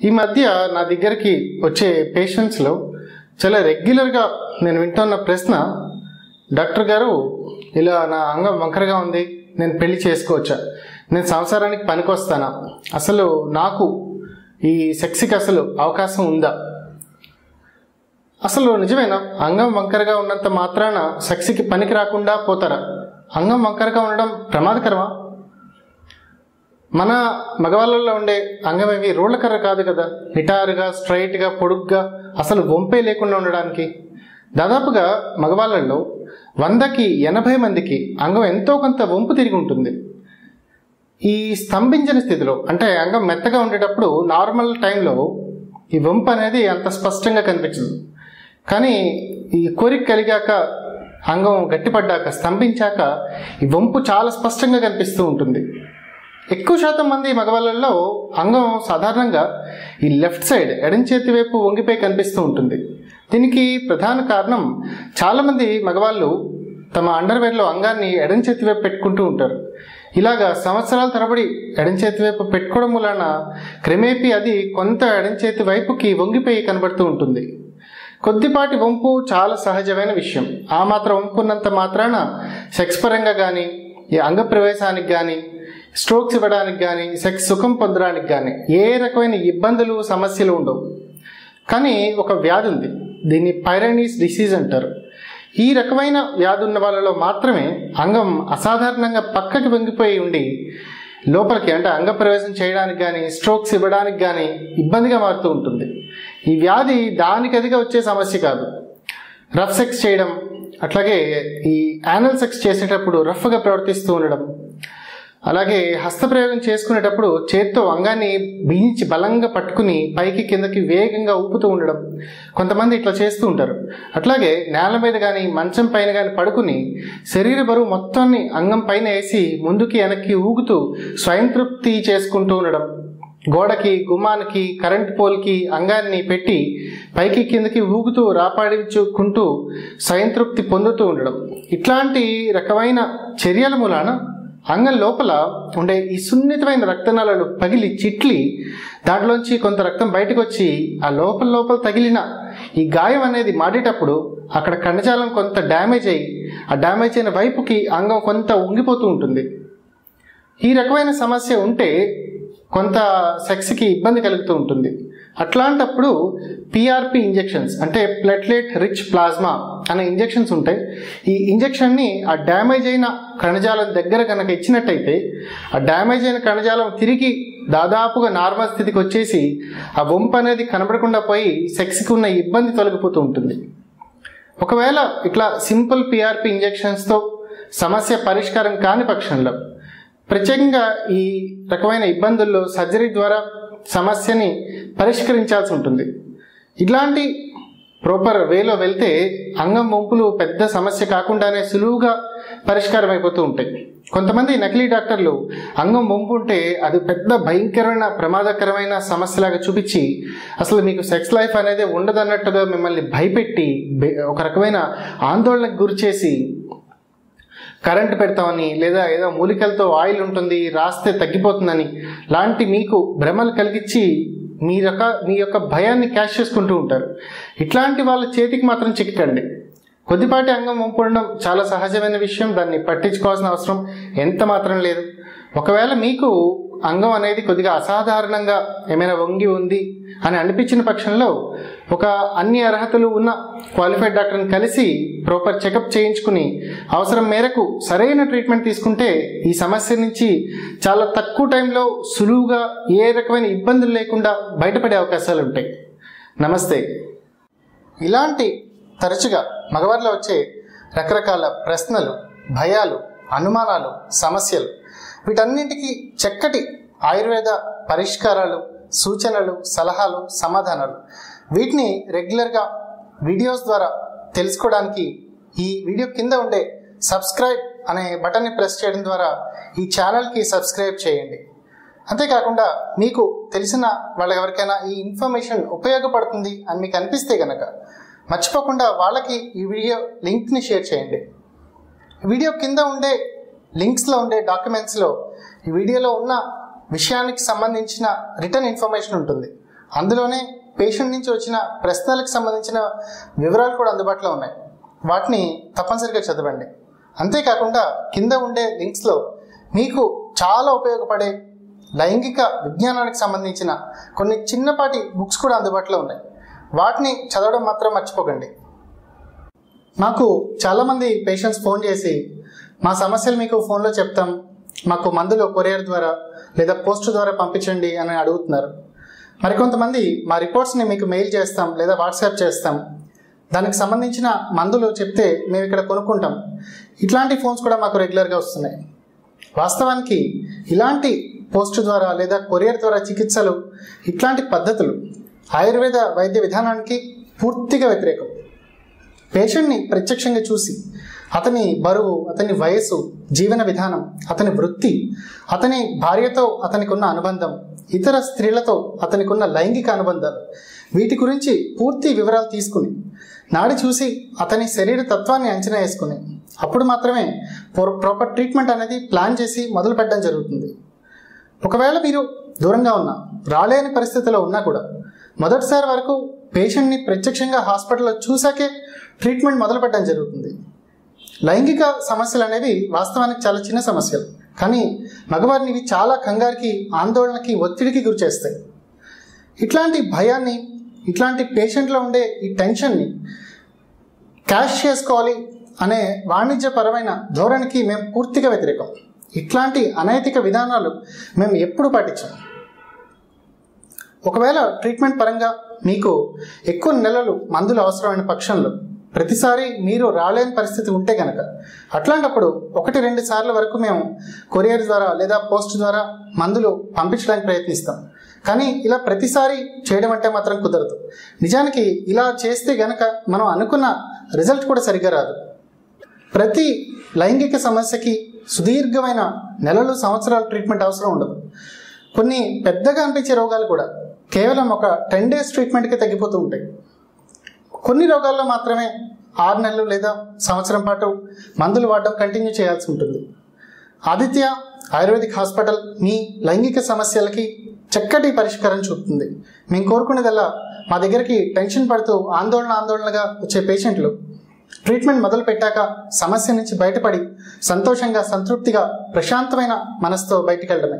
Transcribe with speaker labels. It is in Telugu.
Speaker 1: ఈ మధ్య నా దగ్గరికి వచ్చే పేషెంట్స్లో చాలా రెగ్యులర్గా నేను వింటున్న ప్రశ్న, డాక్టర్ గారు ఇలా నా అంగం వంకరగా ఉంది, నేను పెళ్లి చేసుకోవచ్చా, నేను సంసారానికి పనికొస్తానా, అసలు నాకు ఈ సెక్స్కి అసలు అవకాశం ఉందా, అసలు నిజమేనా, అంగం వంకరగా ఉన్నంత మాత్రాన సెక్స్కి పనికి రాకుండా పోతారా, అంగం వంకరగా ఉండడం ప్రమాదకరమా? మన మగవాళ్ళల్లో ఉండే అంగం ఏమి రోళ్ల కర్ర కాదు కదా, నిటారుగా స్ట్రైట్గా పొడుగ్గా అసలు వంపే లేకుండా ఉండడానికి. దాదాపుగా మగవాళ్ళల్లో 100కి 80 మందికి అంగం ఎంతో కొంత వంపు తిరిగి ఉంటుంది. ఈ స్తంభించిన స్థితిలో అంటే అంగం మెత్తగా ఉండేటప్పుడు నార్మల్ టైంలో ఈ వంపు అనేది అంత స్పష్టంగా కనిపించదు. కానీ ఈ కోరిక కలిగాక, అంగం గట్టిపడ్డాక, స్తంభించాక ఈ వంపు చాలా స్పష్టంగా కనిపిస్తూ ఉంటుంది. ఎక్కువ శాతం మంది మగవాళ్ళల్లో అంగం సాధారణంగా ఈ లెఫ్ట్ సైడ్ ఎడం చేతి వైపు వంగిపోయి కనిపిస్తూ ఉంటుంది. దీనికి ప్రధాన కారణం, చాలామంది మగవాళ్ళు తమ అండర్వేర్లో అంగాన్ని ఎడం చేతి వైపు పెట్టుకుంటూ ఉంటారు. ఇలాగా సంవత్సరాల తరబడి ఎడం చేతి వైపు పెట్టుకోవడం వలన క్రమేపీ అది కొంత ఎడం చేతి వైపుకి వంగిపోయి కనబడుతూ ఉంటుంది. కొద్దిపాటి వంపు చాలా సహజమైన విషయం. ఆ మాత్రం వంపు ఉన్నంత మాత్రాన సెక్స్ పరంగా కానీ, ఈ అంగ ప్రవేశానికి కానీ, స్ట్రోక్స్ ఇవ్వడానికి కానీ, సెక్స్ సుఖం పొందడానికి కానీ ఏ రకమైన ఇబ్బందులు సమస్యలు ఉండవు. కానీ ఒక వ్యాధి ఉంది, దీన్ని పైరనీస్ డిసీజ్ అంటారు. ఈ రకమైన వ్యాధి ఉన్న వాళ్ళలో మాత్రమే అంగం అసాధారణంగా పక్కకి వంగిపోయి ఉండి లోపలికి అంటే అంగ ప్రవేశం చేయడానికి కానీ, స్ట్రోక్స్ ఇవ్వడానికి కానీ ఇబ్బందిగా మారుతూ ఉంటుంది. ఈ వ్యాధి దానికదిగా వచ్చే సమస్య కాదు. రఫ్ సెక్స్ చేయడం, అట్లాగే ఈ యానల్ సెక్స్ చేసేటప్పుడు రఫ్గా ప్రవర్తిస్తూ ఉండడం, అలాగే హస్తప్రయోగం చేసుకునేటప్పుడు చేత్తో అంగాన్ని బిగించి బలంగా పట్టుకుని పైకి కిందకి వేగంగా ఊపుతూ ఉండడం, కొంతమంది ఇట్లా చేస్తూ ఉంటారు. అట్లాగే నేల మీద కానీ మంచం పైన కానీ పడుకుని శరీర బరువు మొత్తాన్ని అంగం పైన వేసి ముందుకి వెనక్కి ఊగుతూ స్వయం తృప్తి చేసుకుంటూ ఉండడం, గోడకి, గుమ్మానికి, కరెంట్ పోల్కి అంగాన్ని పెట్టి పైకి కిందకి ఊగుతూ రాపాడించుకుంటూ స్వయం తృప్తి పొందుతూ ఉండడం, ఇట్లాంటి రకమైన చర్యల మూలాన అంగం లోపల ఉండే ఈ సున్నితమైన రక్తనాళాలు పగిలి చిట్లి దాంట్లోంచి కొంత రక్తం బయటకు వచ్చి ఆ లోపల తగిలిన ఈ గాయం అనేది మాడేటప్పుడు అక్కడ కణజాలం కొంత డ్యామేజ్ అయ్యి ఆ డ్యామేజ్ అయిన వైపుకి అంగం కొంత ఉంగిపోతూ ఉంటుంది. ఈ రకమైన సమస్య ఉంటే కొంత సెక్స్కి ఇబ్బంది కలుగుతూ ఉంటుంది. అట్లాంటప్పుడు పిఆర్పి ఇంజెక్షన్స్ అంటే ప్లేట్లెట్ రిచ్ ప్లాస్మా అనే ఇంజెక్షన్స్ ఉంటాయి. ఈ ఇంజెక్షన్ని ఆ డ్యామేజ్ అయిన కణజాలం దగ్గర కనుక ఇచ్చినట్టయితే ఆ డ్యామేజ్ అయిన కణజాలం తిరిగి దాదాపుగా నార్మల్ స్థితికి వచ్చేసి ఆ వంపు అనేది కనబడకుండా పోయి సెక్స్కి ఉన్న ఇబ్బంది తొలగిపోతూ ఉంటుంది. ఒకవేళ ఇట్లా సింపుల్ పిఆర్పి ఇంజెక్షన్స్తో సమస్య పరిష్కారం కాని పక్షంలో ప్రత్యేకంగా ఈ రకమైన ఇబ్బందుల్లో సర్జరీ ద్వారా సమస్యని పరిష్కరించాల్సి ఉంటుంది. ఇట్లాంటి ప్రాపర్ వేలో వెళ్తే అంగం వంపులు పెద్ద సమస్య కాకుండానే సులువుగా పరిష్కారం అయిపోతూ ఉంటాయి. కొంతమంది నకిలీ డాక్టర్లు అంగం వంపు ఉంటే అది పెద్ద భయంకరమైన ప్రమాదకరమైన సమస్యలాగా చూపించి అసలు మీకు సెక్స్ లైఫ్ అనేది ఉండదన్నట్టుగా మిమ్మల్ని భయపెట్టి ఒక రకమైన ఆందోళనకు గురి చేసి కరెంటు పెడతామని, లేదా ఏదో మూలికలతో ఆయిల్ ఉంటుంది రాస్తే తగ్గిపోతుందని లాంటి మీకు భ్రమలు కలిగించి మీ యొక్క భయాన్ని క్యాష్ చేసుకుంటూ ఉంటారు. ఇట్లాంటి వాళ్ళ చేతికి మాత్రం చిక్కకండి. కొద్దిపాటి అంగం వంపు ఉండడం చాలా సహజమైన విషయం, దాన్ని పట్టించుకోవాల్సిన అవసరం ఎంత మాత్రం లేదు. ఒకవేళ మీకు అంగం అనేది కొద్దిగా అసాధారణంగా ఏమైనా వంగి ఉంది అని అనిపించిన పక్షంలో ఒక అన్ని అర్హతలు ఉన్న క్వాలిఫైడ్ డాక్టర్ని కలిసి ప్రాపర్ చెకప్ చేయించుకుని అవసరం మేరకు సరైన ట్రీట్మెంట్ తీసుకుంటే ఈ సమస్య నుంచి చాలా తక్కువ టైంలో సులువుగా ఏ రకమైన ఇబ్బందులు లేకుండా బయటపడే అవకాశాలు ఉంటాయి. నమస్తే. ఇలాంటి తరచుగా మగవారిలో వచ్చే రకరకాల ప్రశ్నలు, భయాలు, అనుమానాలు, సమస్యలు, వీటన్నింటికి చక్కటి ఆయుర్వేద పరిష్కారాలు, సూచనలు, సలహాలు, సమాధానాలు, వీటిని రెగ్యులర్గా వీడియోస్ ద్వారా తెలుసుకోవడానికి ఈ వీడియో కింద ఉండే సబ్స్క్రైబ్ అనే బటన్ని ప్రెస్ చేయడం ద్వారా ఈ ఛానల్కి సబ్స్క్రైబ్ చేయండి. అంతేకాకుండా మీకు తెలిసిన వాళ్ళకి ఎవరికైనా ఈ ఇన్ఫర్మేషన్ ఉపయోగపడుతుంది అని మీకు అనిపిస్తే కనుక మర్చిపోకుండా వాళ్ళకి ఈ వీడియో లింక్ని షేర్ చేయండి. వీడియో కింద ఉండే లింక్స్లో ఉండే డాక్యుమెంట్స్లో ఈ వీడియోలో ఉన్న విషయానికి సంబంధించిన రిటర్న్ ఇన్ఫర్మేషన్ ఉంటుంది. అందులోనే పేషెంట్ నుంచి వచ్చిన ప్రశ్నలకు సంబంధించిన వివరాలు కూడా అందుబాటులో ఉన్నాయి. వాటిని తప్పనిసరిగా చదవండి. అంతేకాకుండా కింద ఉండే లింక్స్లో మీకు చాలా ఉపయోగపడే లైంగిక విజ్ఞానానికి సంబంధించిన కొన్ని చిన్నపాటి బుక్స్ కూడా అందుబాటులో ఉన్నాయి. వాటిని చదవడం మాత్రం మర్చిపోకండి. నాకు చాలామంది పేషెంట్స్ ఫోన్ చేసి మా సమస్యలు మీకు ఫోన్లో చెప్తాం, మాకు మందులు కొరియర్ ద్వారా లేదా పోస్ట్ ద్వారా పంపించండి అని అడుగుతున్నారు. మరికొంతమంది మా రిపోర్ట్స్ని మీకు మెయిల్ చేస్తాం లేదా వాట్సాప్ చేస్తాం, దానికి సంబంధించిన మందులు చెప్తే మేము ఇక్కడ కొనుక్కుంటాం. ఇట్లాంటి ఫోన్స్ కూడా మాకు రెగ్యులర్గా వస్తున్నాయి. వాస్తవానికి ఇలాంటి పోస్ట్ ద్వారా లేదా కొరియర్ ద్వారా చికిత్సలు, ఇట్లాంటి పద్ధతులు ఆయుర్వేద వైద్య విధానానికి పూర్తిగా వ్యతిరేకం. పేషెంట్ని ప్రత్యక్షంగా చూసి అతని బరువు, అతని వయసు, జీవన విధానం, అతని వృత్తి, అతని భార్యతో అతనికి ఉన్న అనుబంధం, ఇతర స్త్రీలతో అతనికి ఉన్న లైంగిక అనుబంధాలు, వీటి గురించి పూర్తి వివరాలు తీసుకుని నాడి చూసి అతని శరీర తత్వాన్ని అంచనా వేసుకుని అప్పుడు మాత్రమే ప్రాపర్ ట్రీట్మెంట్ అనేది ప్లాన్ చేసి మొదలు పెట్టడం జరుగుతుంది. ఒకవేళ మీరు దూరంగా ఉన్నా, రాలేని పరిస్థితిలో ఉన్నా కూడా మొదటిసారి వరకు పేషెంట్ని ప్రత్యక్షంగా హాస్పిటల్లో చూసాకే ట్రీట్మెంట్ మొదలు పెట్టడం జరుగుతుంది. లైంగిక సమస్యలు అనేవి వాస్తవానికి చాలా చిన్న సమస్యలు, కానీ మగవారిని ఇవి చాలా కంగారుకి, ఆందోళనకి, ఒత్తిడికి గురి చేస్తాయి. ఇట్లాంటి భయాన్ని, ఇట్లాంటి పేషెంట్లో ఉండే ఈ టెన్షన్ని క్యాష్ చేసుకోవాలి అనే వాణిజ్యపరమైన ధోరణికి మేము పూర్తిగా వ్యతిరేకం. ఇట్లాంటి అనైతిక విధానాలు మేము ఎప్పుడు పాటించాం. ఒకవేళ ట్రీట్మెంట్ పరంగా మీకు ఎక్కువ నెలలు మందులు అవసరమైన పక్షంలో, ప్రతిసారి మీరు రాలేని పరిస్థితి ఉంటే కనుక, అట్లాంటప్పుడు 1-2 సార్ల వరకు మేము కొరియర్ ద్వారా లేదా పోస్ట్ ద్వారా మందులు పంపించడానికి ప్రయత్నిస్తాం. కానీ ఇలా ప్రతిసారి చేయడం అంటే మాత్రం కుదరదు. నిజానికి ఇలా చేస్తే గనక మనం అనుకున్న రిజల్ట్ కూడా సరిగ్గా రాదు. ప్రతి లైంగిక సమస్యకి సుదీర్ఘమైన నెలలు, సంవత్సరాల ట్రీట్మెంట్ అవసరం ఉండదు. కొన్ని పెద్దగా అనిపించే రోగాలు కూడా కేవలం ఒక 10 days ట్రీట్మెంట్కే తగ్గిపోతూ ఉంటాయి. కొన్ని రోగాల్లో మాత్రమే 6 నెలలు లేదా సంవత్సరం పాటు మందులు వాడడం కంటిన్యూ చేయాల్సి ఉంటుంది. ఆదిత్య ఆయుర్వేదిక్ హాస్పిటల్ మీ లైంగిక సమస్యలకి చక్కటి పరిష్కారం చూపుతుంది. మేము కోరుకునేదల్లా మా దగ్గరికి టెన్షన్ పడుతూ ఆందోళనగా వచ్చే పేషెంట్లు ట్రీట్మెంట్ మొదలు పెట్టాక సమస్య నుంచి బయటపడి సంతోషంగా, సంతృప్తిగా, ప్రశాంతమైన మనసుతో బయటికి వెళ్ళడమే.